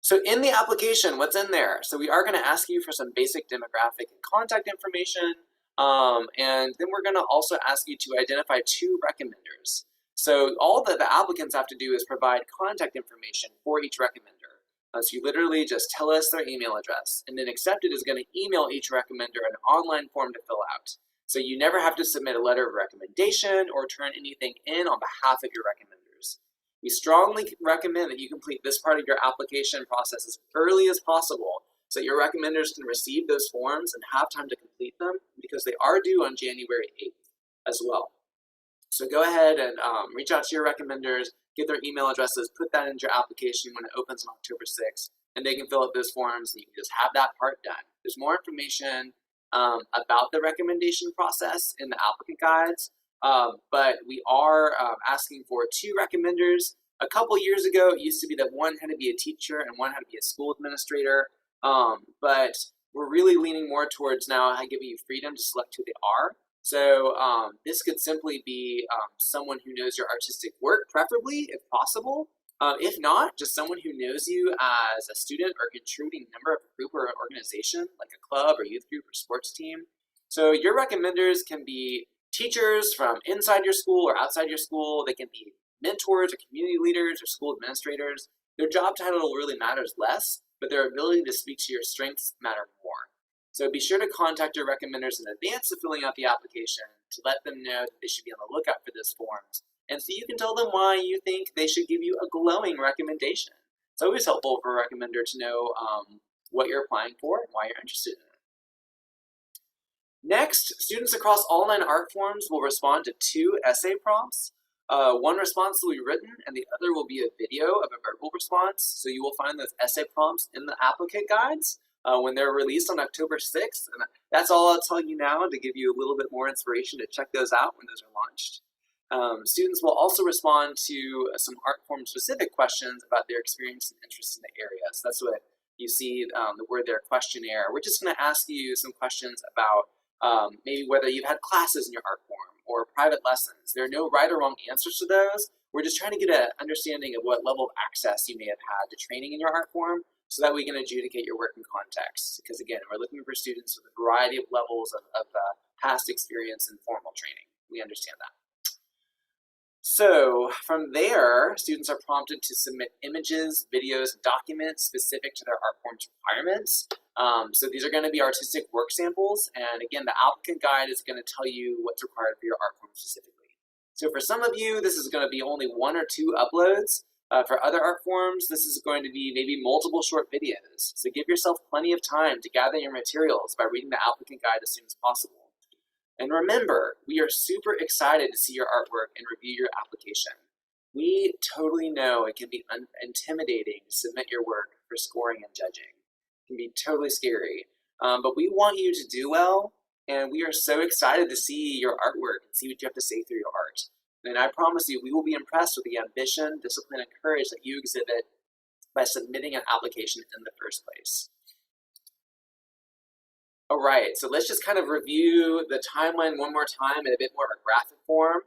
A: So in the application, what's in there? So we are going to ask you for some basic demographic and contact information, and then we're going to also ask you to identify 2 recommenders. So all that the applicants have to do is provide contact information for each recommender. So you literally just tell us their email address, and then Accepted is going to email each recommender an online form to fill out. So you never have to submit a letter of recommendation or turn anything in on behalf of your recommenders. We strongly recommend that you complete this part of your application process as early as possible so that your recommenders can receive those forms and have time to complete them, because they are due on January 8th as well. So go ahead and reach out to your recommenders, get their email addresses, put that into your application when it opens on October 6th, and they can fill out those forms and you can just have that part done. There's more information about the recommendation process in the applicant guides, but we are asking for 2 recommenders. A couple years ago, it used to be that one had to be a teacher and one had to be a school administrator, but we're really leaning more towards now giving you freedom to select who they are. So this could simply be someone who knows your artistic work, preferably, if possible. If not, just someone who knows you as a student or contributing member of a group or an organization, like a club or youth group or sports team. So your recommenders can be teachers from inside your school or outside your school. They can be mentors or community leaders or school administrators. Their job title really matters less, but their ability to speak to your strengths matter more. So be sure to contact your recommenders in advance of filling out the application to let them know that they should be on the lookout for those forms. And so you can tell them why you think they should give you a glowing recommendation. It's always helpful for a recommender to know what you're applying for and why you're interested in it. Next, students across all 9 art forms will respond to 2 essay prompts. One response will be written and the other will be a video of a verbal response. So you will find those essay prompts in the applicant guides when they're released on October 6th. And that's all I'll tell you now to give you a little bit more inspiration to check those out when those are launched. Students will also respond to some art form specific questions about their experience and interest in the area. So that's what you see the word there, questionnaire. We're just going to ask you some questions about maybe whether you've had classes in your art form or private lessons. There are no right or wrong answers to those. We're just trying to get an understanding of what level of access you may have had to training in your art form so that we can adjudicate your work in context. Because again, we're looking for students with a variety of levels of past experience and formal training. We understand that. So from there, students are prompted to submit images, videos, and documents specific to their art form's requirements. So these are going to be artistic work samples. And again, the applicant guide is going to tell you what's required for your art form specifically. So for some of you, this is going to be only 1 or 2 uploads. For other art forms, this is going to be maybe multiple short videos. So give yourself plenty of time to gather your materials by reading the applicant guide as soon as possible. And remember, we are super excited to see your artwork and review your application. We totally know it can be intimidating to submit your work for scoring and judging. It can be totally scary, but we want you to do well, and we are so excited to see your artwork and see what you have to say through your art. And I promise you, we will be impressed with the ambition, discipline, and courage that you exhibit by submitting an application in the first place. All right, so let's just kind of review the timeline one more time in a bit more of a graphic form.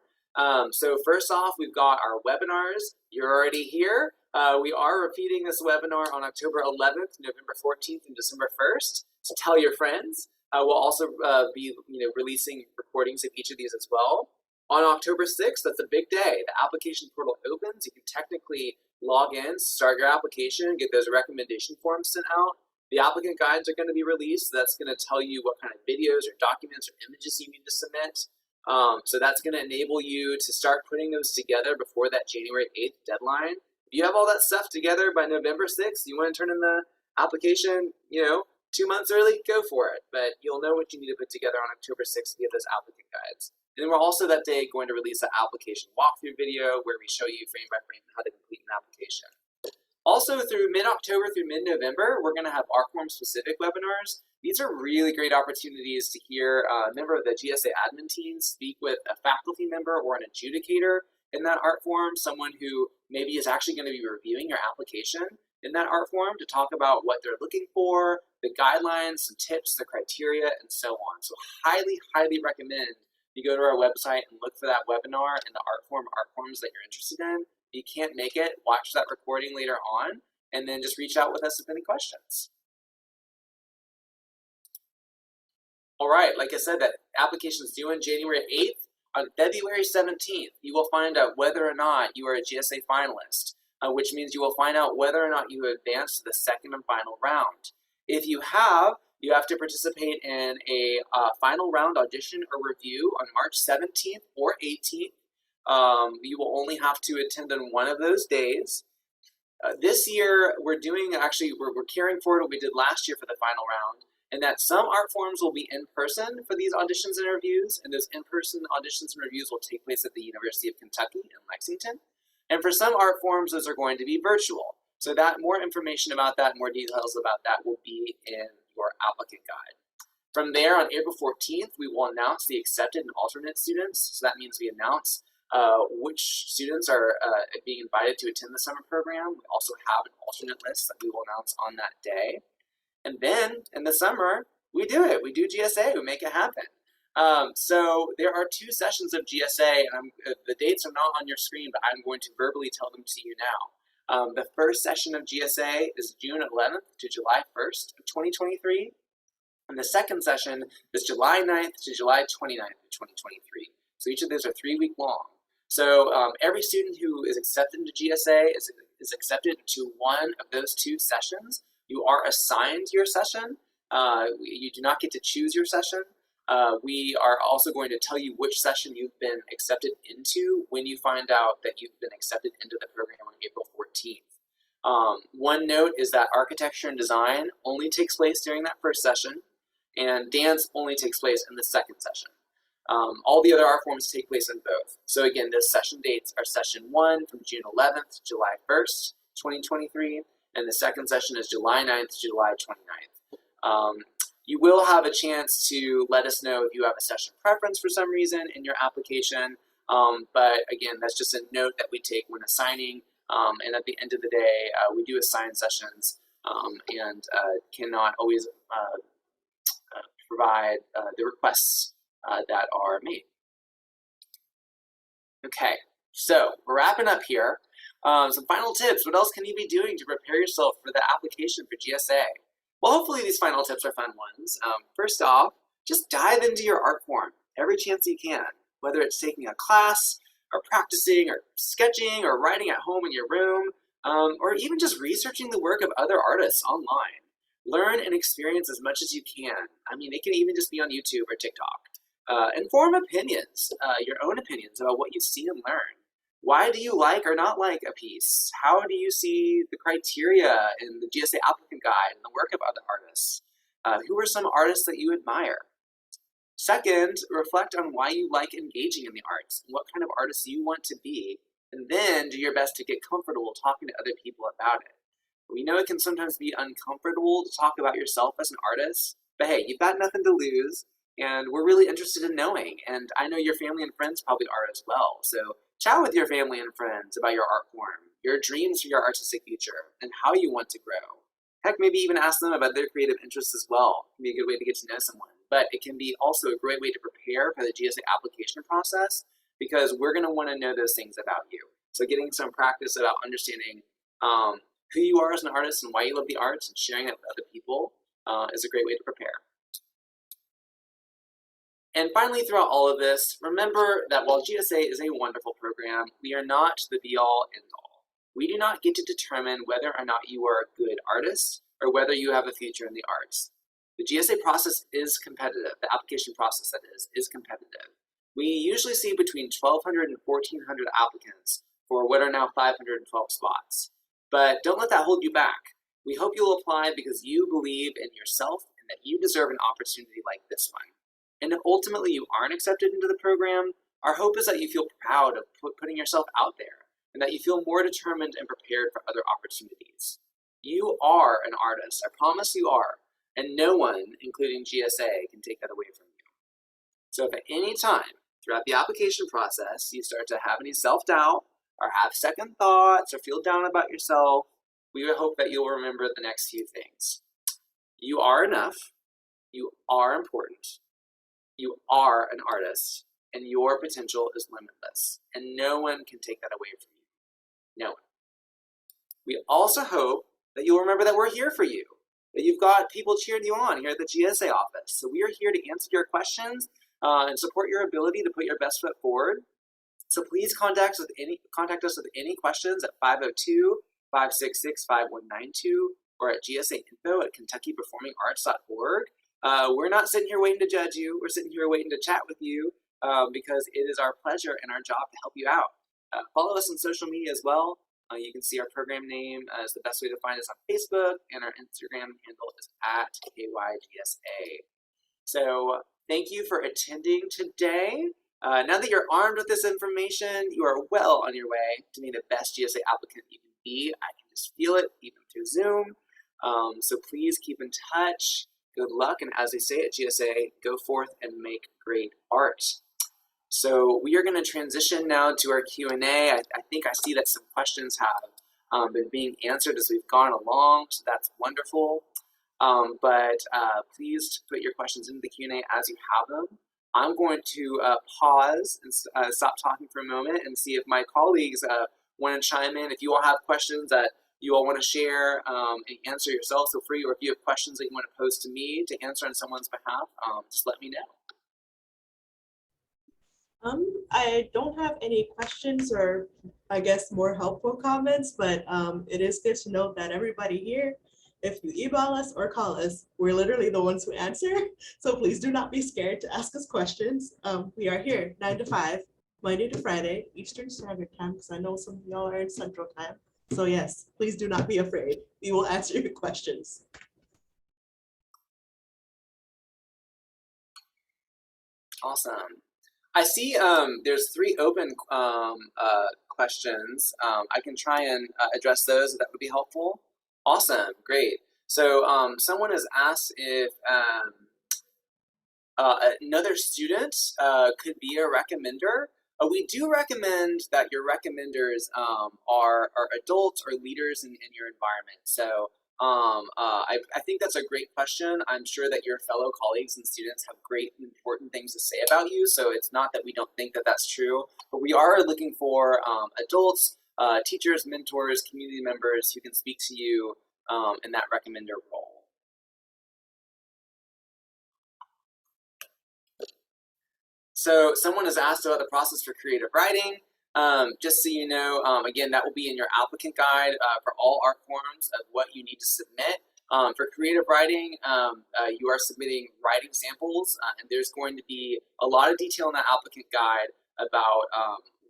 A: So first off, we've got our webinars. You're already here. We are repeating this webinar on October 11th, November 14th, and December 1st. So tell your friends. We'll also be releasing recordings of each of these as well. On October 6th, that's a big day. The application portal opens. You can technically log in, start your application, get those recommendation forms sent out. The applicant guides are going to be released. That's going to tell you what kind of videos or documents or images you need to submit. So that's going to enable you to start putting those together before that January 8th deadline. If you have all that stuff together by November 6th, you want to turn in the application, 2 months early, go for it. But you'll know what you need to put together on October 6th via those applicant guides. And then we're also that day going to release an application walkthrough video where we show you frame by frame how to complete an application. Also, through mid-October through mid-November, we're going to have art form specific webinars. These are really great opportunities to hear a member of the GSA admin team speak with a faculty member or an adjudicator in that art form, someone who maybe is actually going to be reviewing your application in that art form to talk about what they're looking for, the guidelines, some tips, the criteria, and so on. So highly, highly recommend you go to our website and look for that webinar and the art forms that you're interested in. If you can't make it, watch that recording later on, and then just reach out with us with any questions. All right, like I said, that application is due on January 8th. On February 17th, you will find out whether or not you are a GSA finalist, which means you will find out whether or not you have advanced to the second and final round. If you have to participate in a final round audition or review on March 17th or 18th. You will only have to attend on one of those days. This year, we're carrying forward what we did last year for the final round. and that some art forms will be in person for these auditions and reviews, and those in-person auditions and reviews will take place at the University of Kentucky in Lexington. And for some art forms, those are going to be virtual. So that more information about that, more details about that will be in your applicant guide. From there, on April 14th, we will announce the accepted and alternate students. So that means we announce which students are being invited to attend the summer program. We also have an alternate list that we will announce on that day. And then in the summer, we do it. We do GSA. We make it happen. So there are 2 sessions of GSA, and the dates are not on your screen, but I'm going to verbally tell them to you now. The first session of GSA is June 11th to July 1st of 2023. And the second session is July 9th to July 29th of 2023. So each of those are 3-week long. So every student who is accepted into GSA is accepted to one of those 2 sessions. You are assigned your session. You do not get to choose your session. We are also going to tell you which session you've been accepted into when you find out that you've been accepted into the program on April 14th. One note is that architecture and design only takes place during that first session, and dance only takes place in the second session. All the other art forms take place in both. So again, the session dates are session 1 from June 11th to July 1st, 2023, and the second session is July 9th to July 29th. You will have a chance to let us know if you have a session preference for some reason in your application, but again, that's just a note that we take when assigning, and at the end of the day, we do assign sessions and cannot always provide the requests that are made. Okay, so we're wrapping up here. Some final tips. What else can you be doing to prepare yourself for the application for GSA? Well, hopefully these final tips are fun ones. First off, just dive into your art form every chance you can, whether it's taking a class or practicing or sketching or writing at home in your room, or even just researching the work of other artists online. Learn and experience as much as you can. I mean, it can even just be on YouTube or TikTok. And form opinions, your own opinions about what you've seen and learned. Why do you like or not like a piece? How do you see the criteria in the GSA Applicant Guide and the work of other artists? Who are some artists that you admire? Second, reflect on why you like engaging in the arts and what kind of artist you want to be, and then do your best to get comfortable talking to other people about it. We know it can sometimes be uncomfortable to talk about yourself as an artist, but hey, you've got nothing to lose, and we're really interested in knowing, and I know your family and friends probably are as well, so chat with your family and friends about your art form, your dreams for your artistic future, and how you want to grow. Heck, maybe even ask them about their creative interests as well. It can be a good way to get to know someone, but it can be also a great way to prepare for the GSA application process, because we're going to want to know those things about you. So getting some practice about understanding who you are as an artist and why you love the arts and sharing that with other people is a great way to prepare. And finally, throughout all of this, remember that while GSA is a wonderful program, we are not the be-all, end-all. We do not get to determine whether or not you are a good artist or whether you have a future in the arts. The GSA process is competitive. The application process, that is competitive. We usually see between 1,200 and 1,400 applicants for what are now 512 spots. But don't let that hold you back. We hope you'll apply because you believe in yourself and that you deserve an opportunity like this one. And if ultimately you aren't accepted into the program, our hope is that you feel proud of putting yourself out there and that you feel more determined and prepared for other opportunities. You are an artist, I promise you are, and no one, including GSA, can take that away from you. So if at any time throughout the application process you start to have any self-doubt or have second thoughts or feel down about yourself, we hope that you'll remember the next few things. You are enough, you are important, you are an artist, and your potential is limitless, and no one can take that away from you. No one. We also hope that you'll remember that we're here for you, that you've got people cheering you on here at the GSA office. So we are here to answer your questions and support your ability to put your best foot forward. So please contact us with any questions at 502-566-5192 or at gsainfo@kentuckyperformingarts.org. We're not sitting here waiting to judge you. We're sitting here waiting to chat with you because it is our pleasure and our job to help you out. Follow us on social media as well. You can see our program name as the best way to find us on Facebook, and our Instagram handle is @KYGSA. So thank you for attending today. Now that you're armed with this information, you are well on your way to being the best GSA applicant you can be. I can just feel it even through Zoom. So please keep in touch. Good luck, and as they say at GSA, go forth and make great art. So we are going to transition now to our Q&A. I think I see that some questions have been being answered as we've gone along, so that's wonderful. But please put your questions into the Q&A as you have them. I'm going to pause and stop talking for a moment and see if my colleagues want to chime in. If you all have questions that you all want to share and answer yourselves, feel free, or if you have questions that you want to pose to me to answer on someone's behalf, just let me know.
C: I don't have any questions or I guess more helpful comments, but it is good to know that everybody here, if you email us or call us, we're literally the ones who answer. So please do not be scared to ask us questions. We are here 9 to 5, Monday to Friday, Eastern Standard Time, because I know some of y'all are in Central Time. So yes, please do not be afraid. We will answer your questions.
A: Awesome. I see there's 3 open questions. I can try and address those if that would be helpful. Awesome, great. So someone has asked if another student could be a recommender. We do recommend that your recommenders are adults or leaders in your environment. So I think that's a great question. I'm sure that your fellow colleagues and students have great and important things to say about you. So it's not that we don't think that that's true, but we are looking for adults, teachers, mentors, community members who can speak to you in that recommender role. So someone has asked about the process for creative writing. Just so you know, again, that will be in your applicant guide for all art forms of what you need to submit. For creative writing, you are submitting writing samples, and there's going to be a lot of detail in that applicant guide about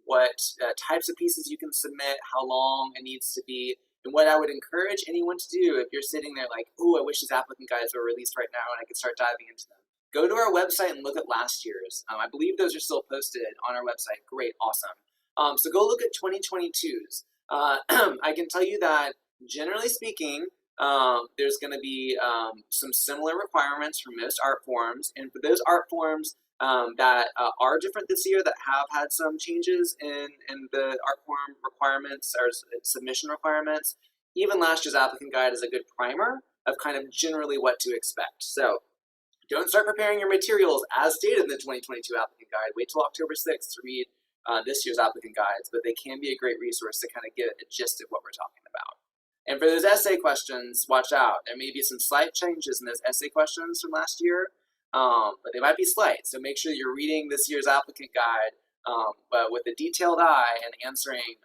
A: what types of pieces you can submit, how long it needs to be, and what I would encourage anyone to do if you're sitting there like, oh, I wish these applicant guides were released right now and I could start diving into them. Go to our website and look at last year's. I believe those are still posted on our website. Great, awesome. So go look at 2022's. I can tell you that generally speaking, there's going to be some similar requirements for most art forms, and for those art forms that are different this year, that have had some changes in the art form requirements or submission requirements, even last year's applicant guide is a good primer of kind of generally what to expect. So don't start preparing your materials as stated in the 2022 applicant guide. Wait till October 6th to read this year's applicant guides, but they can be a great resource to kind of get a gist of what we're talking about. And for those essay questions, watch out. There may be some slight changes in those essay questions from last year, but they might be slight. So make sure you're reading this year's applicant guide, but with a detailed eye and answering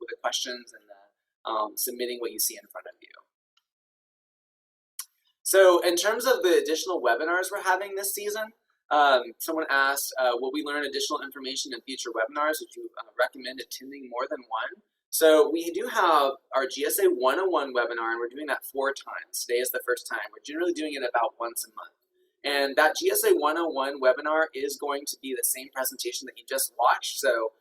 A: with the questions and submitting what you see in front of you. So in terms of the additional webinars we're having this season, someone asked, will we learn additional information in future webinars? Would you recommend attending more than one? So we do have our GSA 101 webinar, and we're doing that 4 times. Today is the first time. We're generally doing it about once a month. And that GSA 101 webinar is going to be the same presentation that you just watched. So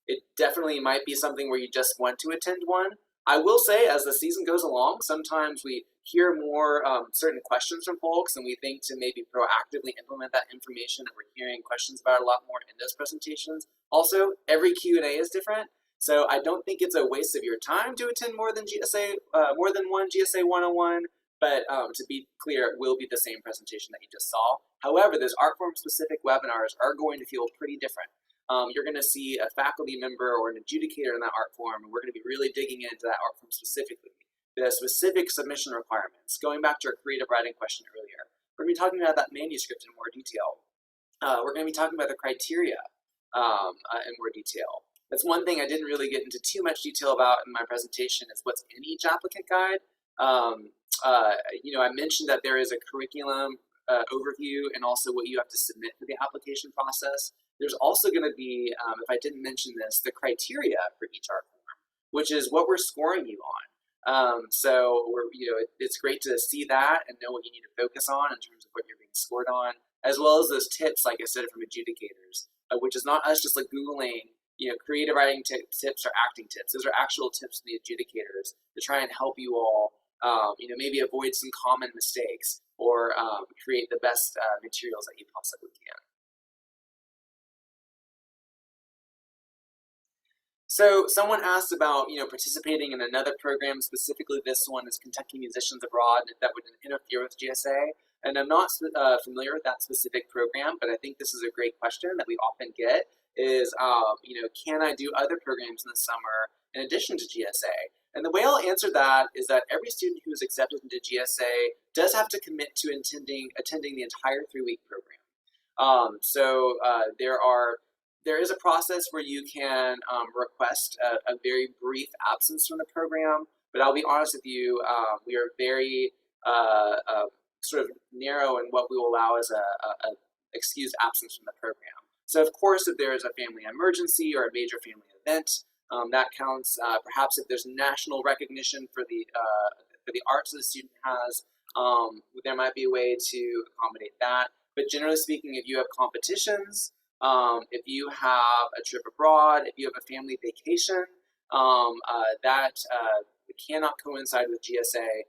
A: it definitely might be something where you just want to attend one. I will say, as the season goes along, sometimes we hear more certain questions from folks, and we think to maybe proactively implement that information, and we're hearing questions about it a lot more in those presentations. Also, every Q&A is different, so I don't think it's a waste of your time to attend more than one GSA 101, but to be clear, it will be the same presentation that you just saw. However, those art form specific webinars are going to feel pretty different. You're going to see a faculty member or an adjudicator in that art form, and we're going to be really digging into that art form specifically. The specific submission requirements, going back to our creative writing question earlier. We're going to be talking about that manuscript in more detail. We're going to be talking about the criteria in more detail. That's one thing I didn't really get into too much detail about in my presentation is what's in each applicant guide. I mentioned that there is a curriculum overview and also what you have to submit for the application process. There's also going to be, if I didn't mention this, the criteria for each art form. which is what we're scoring you on. So it's great to see that and know what you need to focus on in terms of what you're being scored on, as well as those tips, like I said, from adjudicators, which is not us just like Googling, creative writing tips or acting tips. Those are actual tips from the adjudicators to try and help you all, maybe avoid some common mistakes or create the best materials that you possibly can. So someone asked about, participating in another program, specifically this one is Kentucky Musicians Abroad, and if that would interfere with GSA. And I'm not familiar with that specific program, but I think this is a great question that we often get is, can I do other programs in the summer in addition to GSA? And the way I'll answer that is that every student who is accepted into GSA does have to commit to attending the entire 3-week program. There is a process where you can request a very brief absence from the program, but I'll be honest with you, we are very sort of narrow in what we will allow as a excused absence from the program. So of course, if there is a family emergency or a major family event, that counts. Perhaps if there's national recognition for the arts that the student has, there might be a way to accommodate that. But generally speaking, if you have competitions, if you have a trip abroad, if you have a family vacation, that cannot coincide with GSA.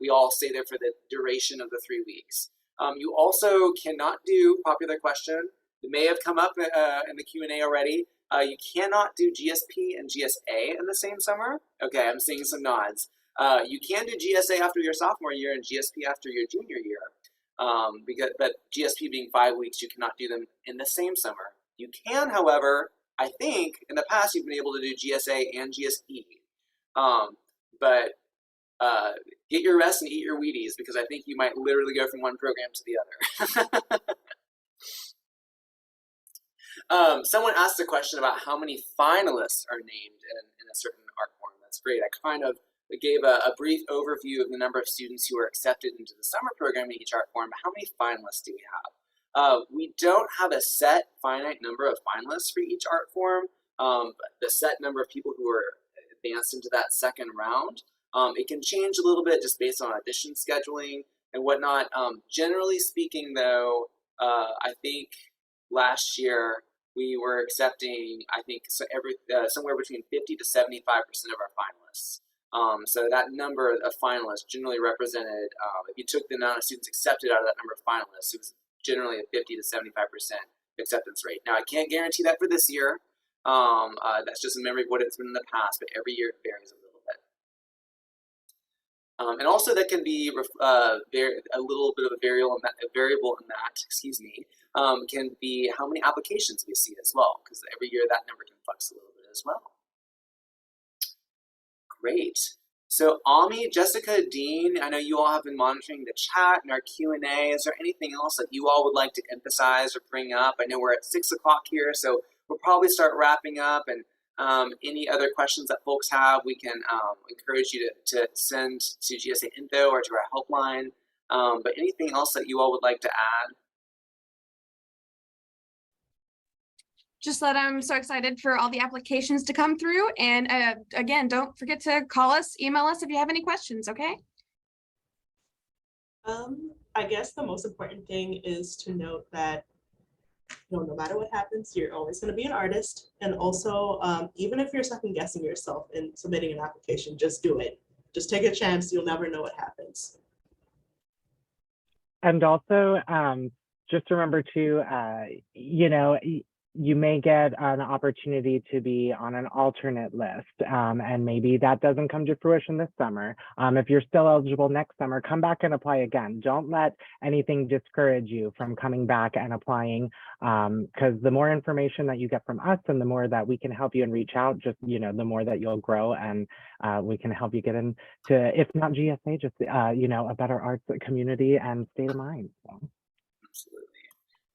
A: We all stay there for the duration of the 3 weeks. You also cannot do popular question. It may have come up in the Q&A already. You cannot do GSP and GSA in the same summer. Okay, I'm seeing some nods. You can do GSA after your sophomore year and GSP after your junior year. But GSP being 5 weeks, you cannot do them in the same summer. You can, however, I think in the past you've been able to do GSA and GSE. But get your rest and eat your Wheaties, because I think you might literally go from one program to the other. Someone asked a question about how many finalists are named in a certain art form. That's great. I kind of gave a brief overview of the number of students who are accepted into the summer program in each art form, but how many finalists do we have? We don't have a set finite number of finalists for each art form. The set number of people who are advanced into that second round, it can change a little bit just based on audition scheduling and whatnot. Generally speaking, though, I think last year we were accepting, somewhere between 50 to 75% of our finalists. So that number of finalists generally represented, if you took the amount of students accepted out of that number of finalists, it was generally a 50 to 75% acceptance rate. Now, I can't guarantee that for this year. That's just a memory of what it's been in the past, but every year it varies a little bit. And also that can be a little bit of a variable in that, can be how many applications we see as well, because every year that number can flux a little bit as well. Great. So Ami, Jessica, Dean, I know you all have been monitoring the chat and our Q&A. Is there anything else that you all would like to emphasize or bring up? I know we're at 6 o'clock here, so we'll probably start wrapping up, and any other questions that folks have, we can encourage you to send to GSA Info or to our helpline. But anything else that you all would like to add?
B: Just that I'm so excited for all the applications to come through. And again, don't forget to call us, email us if you have any questions, okay?
C: I guess the most important thing is to note that no matter what happens, you're always going to be an artist. And also, even if you're second guessing yourself in submitting an application, just do it. Just take a chance. You'll never know what happens.
D: And also, just remember to, you may get an opportunity to be on an alternate list, and maybe that doesn't come to fruition this summer. If you're still eligible next summer, come back and apply again. Don't let anything discourage you from coming back and applying, because the more information that you get from us and the more that we can help you and reach out, just, the more that you'll grow, and we can help you get into, if not GSA, just, a better arts community and state of mind. So.
A: Absolutely.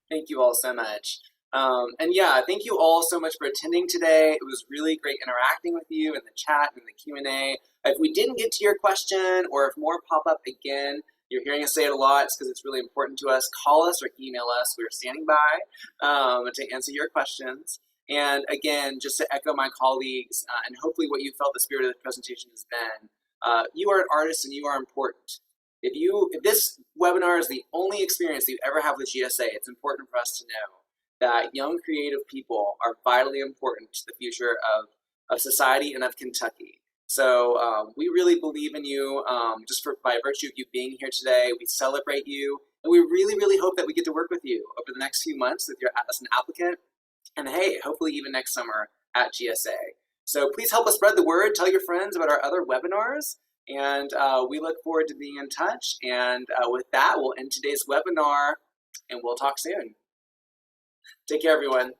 A: Thank you all so much. And yeah, thank you all so much for attending today. It was really great interacting with you in the chat and the Q&A. If we didn't get to your question, or if more pop up again, you're hearing us say it a lot, it's because it's really important to us. Call us or email us. We're standing by to answer your questions. And again, just to echo my colleagues, and hopefully what you felt the spirit of the presentation has been, you are an artist and you are important. If this webinar is the only experience that you ever have with GSA, it's important for us to know that young creative people are vitally important to the future of society and of Kentucky. So we really believe in you just by virtue of you being here today. We celebrate you, and we really, really hope that we get to work with you over the next few months as an applicant, and hey, hopefully even next summer at GSA. So please help us spread the word, tell your friends about our other webinars, and we look forward to being in touch. And with that, we'll end today's webinar, and we'll talk soon. Take care, everyone.